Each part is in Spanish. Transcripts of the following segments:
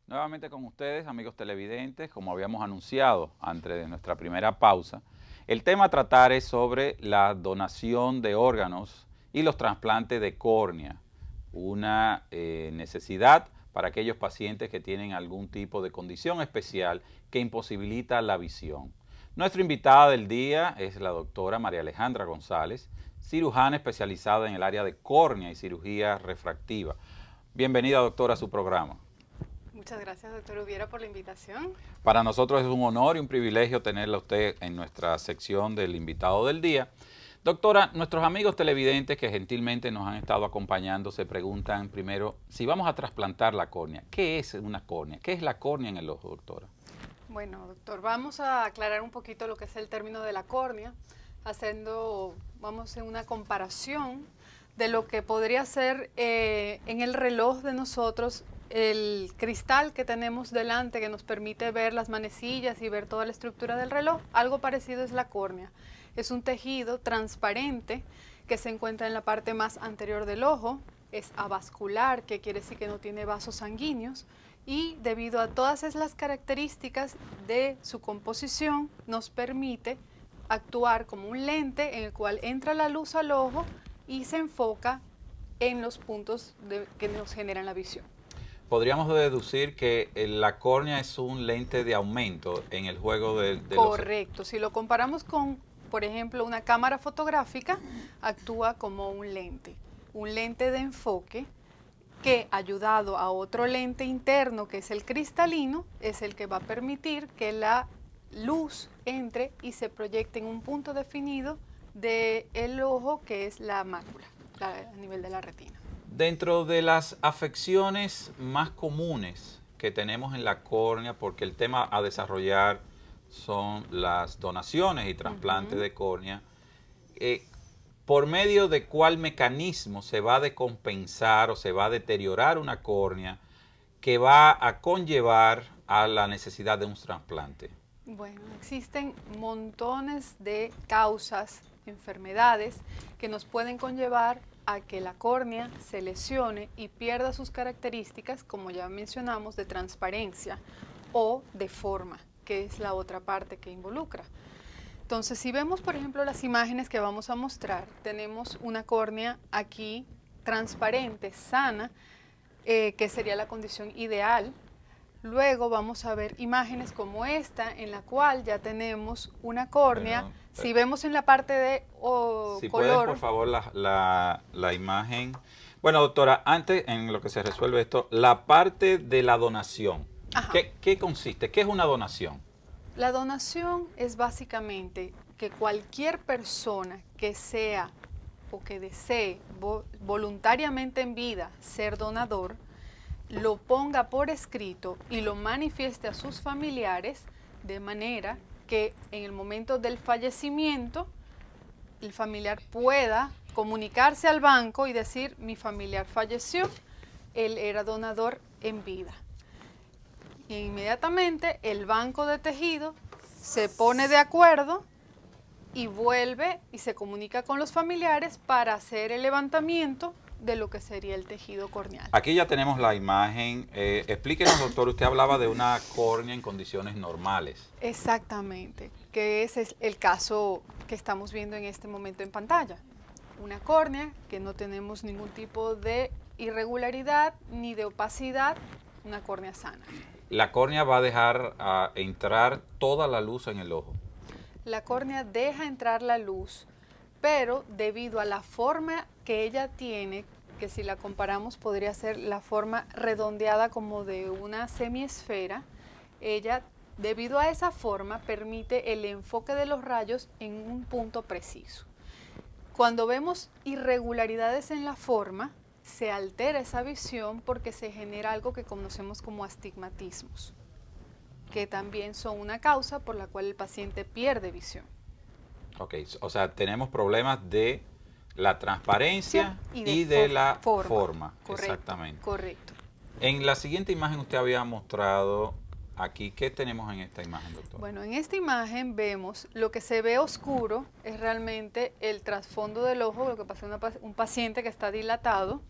Nuevamente con ustedes, amigos televidentes, como habíamos anunciado antes de nuestra primera pausa, el tema a tratar es sobre la donación de órganos y los trasplantes de córnea, una necesidad para aquellos pacientes que tienen algún tipo de condición especial que imposibilita la visión. Nuestra invitada del día es la doctora María Alejandra González, cirujana especializada en el área de córnea y cirugía refractiva. Bienvenida, doctora, a su programa. Muchas gracias, doctor Ubiera, por la invitación. Para nosotros es un honor y un privilegio tenerla a usted en nuestra sección del invitado del día. Doctora, nuestros amigos televidentes que gentilmente nos han estado acompañando se preguntan primero si vamos a trasplantar la córnea. ¿Qué es una córnea? ¿Qué es la córnea en el ojo, doctora? Bueno, doctor, vamos a aclarar un poquito lo que es el término de la córnea, vamos a hacer una comparación de lo que podría ser en el reloj de nosotros el cristal que tenemos delante que nos permite ver las manecillas y ver toda la estructura del reloj. Algo parecido es la córnea. Es un tejido transparente que se encuentra en la parte más anterior del ojo, es avascular, que quiere decir que no tiene vasos sanguíneos, y debido a todas esas características de su composición nos permite actuar como un lente en el cual entra la luz al ojo y se enfoca en los puntos que nos generan la visión. Podríamos deducir que la córnea es un lente de aumento en el juego de Correcto. Si lo comparamos con, por ejemplo, una cámara fotográfica, actúa como un lente de enfoque que, ayudado a otro lente interno que es el cristalino, es el que va a permitir que la luz entre y se proyecte en un punto definido del ojo, que es la mácula, a nivel de la retina. Dentro de las afecciones más comunes que tenemos en la córnea, porque el tema a desarrollar son las donaciones y trasplantes de córnea, ¿por medio de cuál mecanismo se va a decompensar o se va a deteriorar una córnea que va a conllevar a la necesidad de un trasplante? Bueno, existen montones de causas, enfermedades que nos pueden conllevar a que la córnea se lesione y pierda sus características, como ya mencionamos, de transparencia o de forma, que es la otra parte que involucra. Entonces, si vemos, por ejemplo, las imágenes que vamos a mostrar, tenemos una córnea aquí transparente, sana, que sería la condición ideal. Luego vamos a ver imágenes como esta, en la cual ya tenemos una córnea. Si vemos en la parte de si color... pueden, por favor, la imagen. Bueno, doctora, antes, en lo que se resuelve esto, la parte de la donación. ¿Qué consiste? ¿Qué es una donación? La donación es básicamente que cualquier persona que sea o que desee voluntariamente en vida ser donador, lo ponga por escrito y lo manifieste a sus familiares, de manera que en el momento del fallecimiento el familiar pueda comunicarse al banco y decir: mi familiar falleció, él era donador en vida. Y inmediatamente el banco de tejido se pone de acuerdo y vuelve y se comunica con los familiares para hacer el levantamiento de lo que sería el tejido corneal. Aquí ya tenemos la imagen. Explíquenos, doctor, usted hablaba de una córnea en condiciones normales. Exactamente, que ese es el caso que estamos viendo en este momento en pantalla. Una córnea que no tenemos ningún tipo de irregularidad ni de opacidad, una córnea sana. La córnea va a dejar entrar toda la luz en el ojo. La córnea deja entrar la luz, pero debido a la forma que ella tiene, que si la comparamos podría ser la forma redondeada como de una semiesfera, ella, debido a esa forma, permite el enfoque de los rayos en un punto preciso. Cuando vemos irregularidades en la forma, se altera esa visión porque se genera algo que conocemos como astigmatismos, que también son una causa por la cual el paciente pierde visión. Ok, o sea, tenemos problemas de la transparencia y de la forma. Correcto, exactamente. Correcto. En la siguiente imagen usted había mostrado aquí, ¿qué tenemos en esta imagen, doctor? Bueno, en esta imagen vemos lo que se ve oscuro, es realmente el trasfondo del ojo, lo que pasa en un paciente que está dilatado,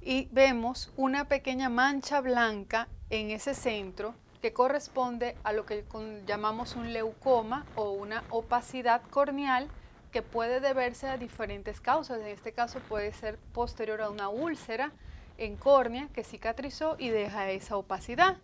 y vemos una pequeña mancha blanca en ese centro que corresponde a lo que llamamos un leucoma o una opacidad corneal, que puede deberse a diferentes causas. En este caso puede ser posterior a una úlcera en córnea que cicatrizó y deja esa opacidad.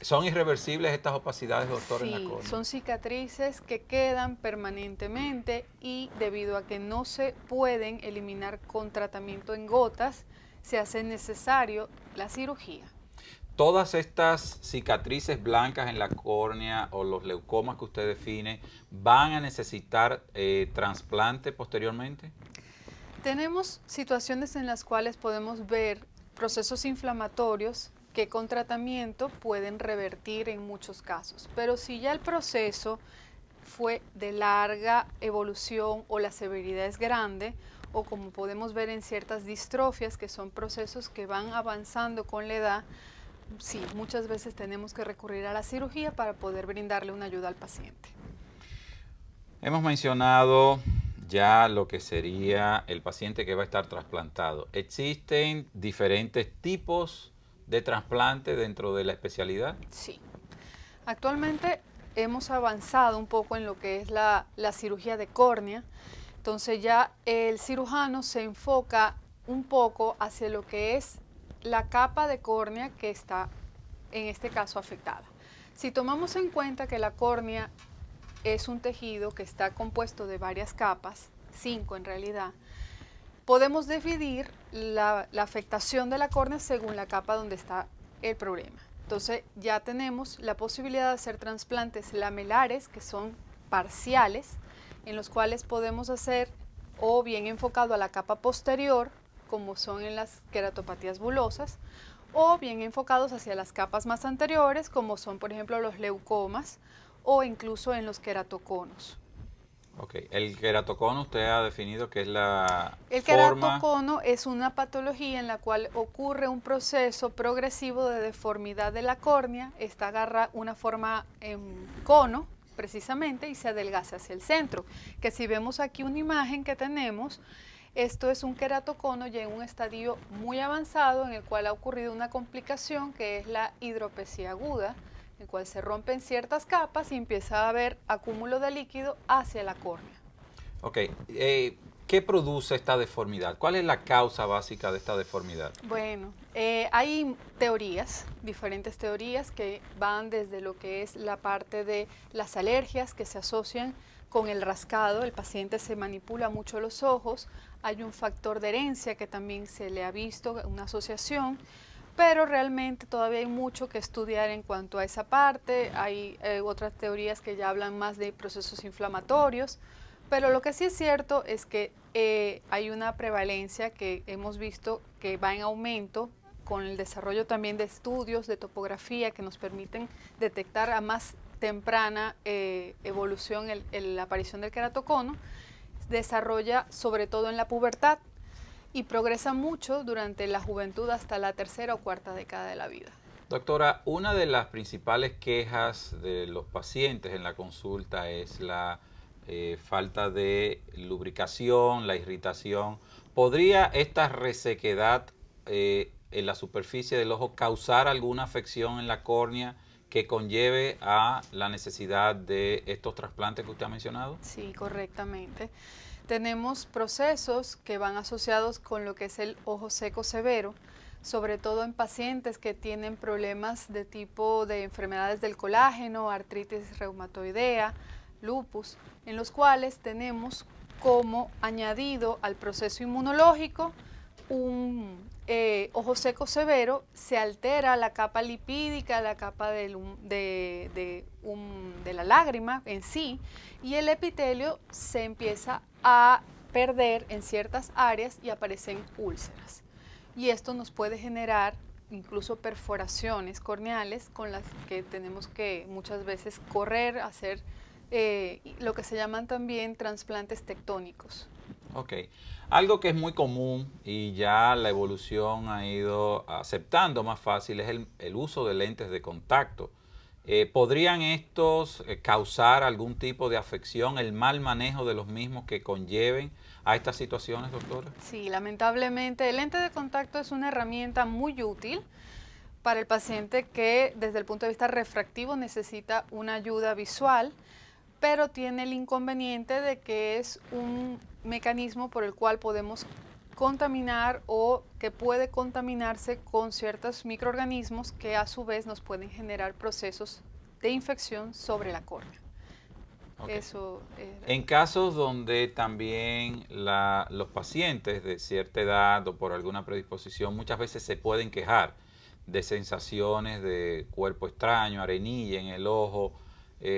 ¿Son irreversibles estas opacidades, doctor, en la Sí, córnea? son cicatrices que quedan permanentemente y debido a que no se pueden eliminar con tratamiento en gotas, se hace necesario la cirugía. ¿Todas estas cicatrices blancas en la córnea o los leucomas que usted define van a necesitar trasplante posteriormente? Tenemos situaciones en las cuales podemos ver procesos inflamatorios que con tratamiento pueden revertir en muchos casos, pero si ya el proceso fue de larga evolución o la severidad es grande, o como podemos ver en ciertas distrofias, que son procesos que van avanzando con la edad, sí, muchas veces tenemos que recurrir a la cirugía para poder brindarle una ayuda al paciente. Hemos mencionado ya lo que sería el paciente que va a estar trasplantado. ¿Existen diferentes tipos de trasplante dentro de la especialidad? Sí. Actualmente hemos avanzado un poco en lo que es la cirugía de córnea. Entonces ya el cirujano se enfoca un poco hacia lo que es la capa de córnea que está en este caso afectada. Si tomamos en cuenta que la córnea es un tejido que está compuesto de varias capas, 5 en realidad, podemos dividir la afectación de la córnea según la capa donde está el problema. Entonces ya tenemos la posibilidad de hacer trasplantes lamelares, que son parciales, en los cuales podemos hacer o bien enfocado a la capa posterior, como son en las queratopatías bulosas, o bien enfocados hacia las capas más anteriores, como son por ejemplo los leucomas o incluso en los queratoconos. Ok, el queratocono usted ha definido que es la El forma... queratocono es una patología en la cual ocurre un proceso progresivo de deformidad de la córnea. Esta agarra una forma en cono precisamente y se adelgaza hacia el centro, que si vemos aquí una imagen que tenemos, esto es un queratocono ya en un estadio muy avanzado en el cual ha ocurrido una complicación que es la hidropesía aguda, en el cual se rompen ciertas capas y empieza a haber acúmulo de líquido hacia la córnea. Ok, ¿qué produce esta deformidad? ¿Cuál es la causa básica de esta deformidad? Bueno, hay teorías, diferentes teorías que van desde lo que es la parte de las alergias que se asocian con el rascado, el paciente se manipula mucho los ojos, hay un factor de herencia que también se le ha visto, una asociación, pero realmente todavía hay mucho que estudiar en cuanto a esa parte. Hay otras teorías que ya hablan más de procesos inflamatorios, pero lo que sí es cierto es que hay una prevalencia que hemos visto que va en aumento con el desarrollo también de estudios de topografía que nos permiten detectar a más temprana evolución la aparición del queratocono. Desarrolla sobre todo en la pubertad y progresa mucho durante la juventud hasta la tercera o cuarta década de la vida. Doctora, una de las principales quejas de los pacientes en la consulta es la falta de lubricación, la irritación. ¿Podría esta resequedad en la superficie del ojo causar alguna afección en la córnea que conlleve a la necesidad de estos trasplantes que usted ha mencionado? Sí, correctamente. Tenemos procesos que van asociados con lo que es el ojo seco severo, sobre todo en pacientes que tienen problemas de tipo de enfermedades del colágeno, artritis reumatoidea, lupus, en los cuales tenemos como añadido al proceso inmunológico un ojo seco severo, se altera la capa lipídica, la capa de la lágrima en sí, y el epitelio se empieza a perder en ciertas áreas y aparecen úlceras. Y esto nos puede generar incluso perforaciones corneales con las que tenemos que muchas veces correr, hacer lo que se llaman también trasplantes tectónicos. Ok. Algo que es muy común y ya la evolución ha ido aceptando más fácil es el uso de lentes de contacto ¿Podrían estos causar algún tipo de afección, el mal manejo de los mismos que conlleven a estas situaciones, doctora? Sí, lamentablemente el lente de contacto es una herramienta muy útil para el paciente que desde el punto de vista refractivo necesita una ayuda visual, pero tiene el inconveniente de que es un mecanismo por el cual podemos contaminar o que puede contaminarse con ciertos microorganismos que a su vez nos pueden generar procesos de infección sobre la córnea. Okay. Eso en casos donde también los pacientes de cierta edad o por alguna predisposición muchas veces se pueden quejar de sensaciones de cuerpo extraño, arenilla en el ojo,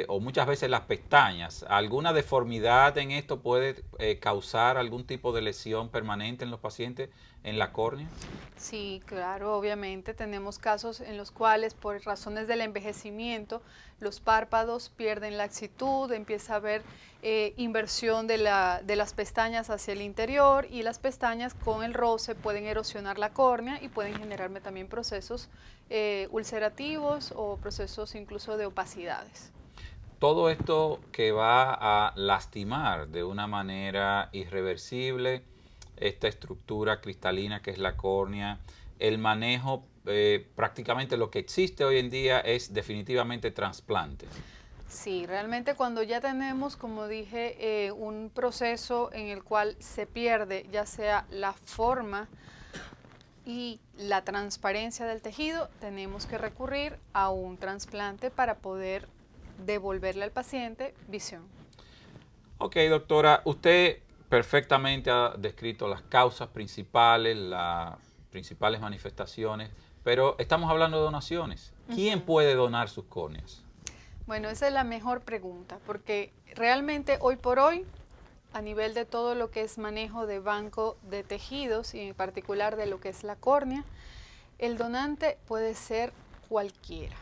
o muchas veces las pestañas. ¿Alguna deformidad en esto puede causar algún tipo de lesión permanente en los pacientes en la córnea? Sí, claro, obviamente tenemos casos en los cuales por razones del envejecimiento los párpados pierden laxitud, empieza a haber inversión de las pestañas hacia el interior y las pestañas con el roce pueden erosionar la córnea y pueden generarme también procesos ulcerativos o procesos incluso de opacidades. Todo esto que va a lastimar de una manera irreversible esta estructura cristalina que es la córnea, el manejo, prácticamente lo que existe hoy en día es definitivamente trasplante. Sí, realmente cuando ya tenemos, como dije, un proceso en el cual se pierde ya sea la forma y la transparencia del tejido, tenemos que recurrir a un trasplante para poder devolverle al paciente visión. Ok, doctora, usted perfectamente ha descrito las causas principales, las principales manifestaciones, pero estamos hablando de donaciones. ¿Quién puede donar sus córneas? Bueno, esa es la mejor pregunta, porque realmente hoy por hoy, a nivel de todo lo que es manejo de banco de tejidos y en particular de lo que es la córnea, el donante puede ser cualquiera,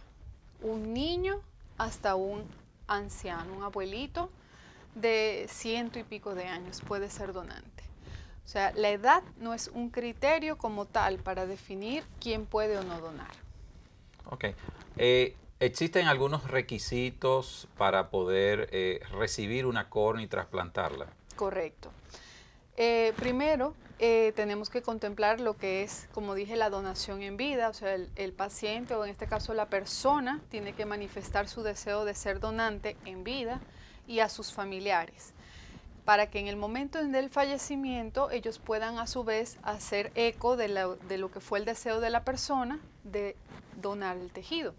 un niño hasta un anciano, un abuelito de 100 y pico de años puede ser donante. O sea, la edad no es un criterio como tal para definir quién puede o no donar. Ok. ¿Existen algunos requisitos para poder recibir una córnea y trasplantarla? Correcto. Primero, tenemos que contemplar lo que es, como dije, la donación en vida, o sea, el paciente o en este caso la persona tiene que manifestar su deseo de ser donante en vida y a sus familiares, para que en el momento del fallecimiento ellos puedan a su vez hacer eco de lo que fue el deseo de la persona de donar el tejido.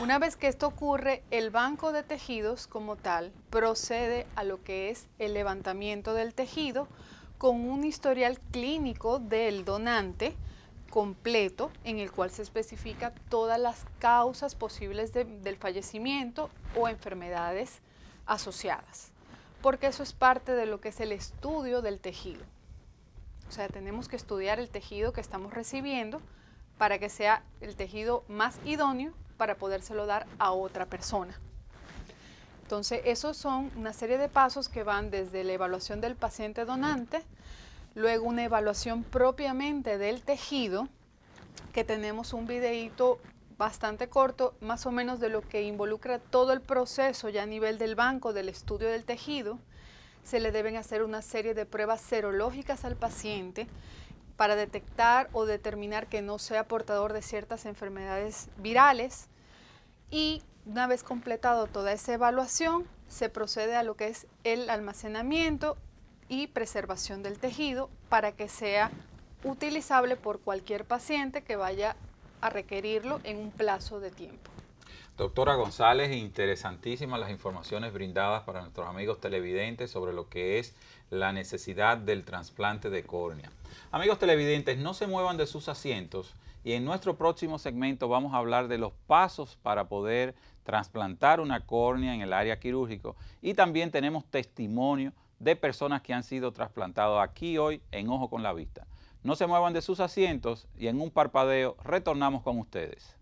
Una vez que esto ocurre, el banco de tejidos como tal procede a lo que es el levantamiento del tejido con un historial clínico del donante completo en el cual se especifica todas las causas posibles del fallecimiento o enfermedades asociadas, porque eso es parte de lo que es el estudio del tejido. O sea, tenemos que estudiar el tejido que estamos recibiendo para que sea el tejido más idóneo para podérselo dar a otra persona. Entonces, esos son una serie de pasos que van desde la evaluación del paciente donante, luego una evaluación propiamente del tejido, que tenemos un videíto bastante corto, más o menos de lo que involucra todo el proceso ya a nivel del banco, del estudio del tejido. Se le deben hacer una serie de pruebas serológicas al paciente para detectar o determinar que no sea portador de ciertas enfermedades virales, y una vez completado toda esa evaluación, se procede a lo que es el almacenamiento y preservación del tejido para que sea utilizable por cualquier paciente que vaya a requerirlo en un plazo de tiempo. Doctora González, interesantísimas las informaciones brindadas para nuestros amigos televidentes sobre lo que es la necesidad del trasplante de córnea. Amigos televidentes, no se muevan de sus asientos y en nuestro próximo segmento vamos a hablar de los pasos para poder trasplantar una córnea en el área quirúrgico, y también tenemos testimonio de personas que han sido trasplantados aquí hoy en Ojo con la Vista. No se muevan de sus asientos y en un parpadeo retornamos con ustedes.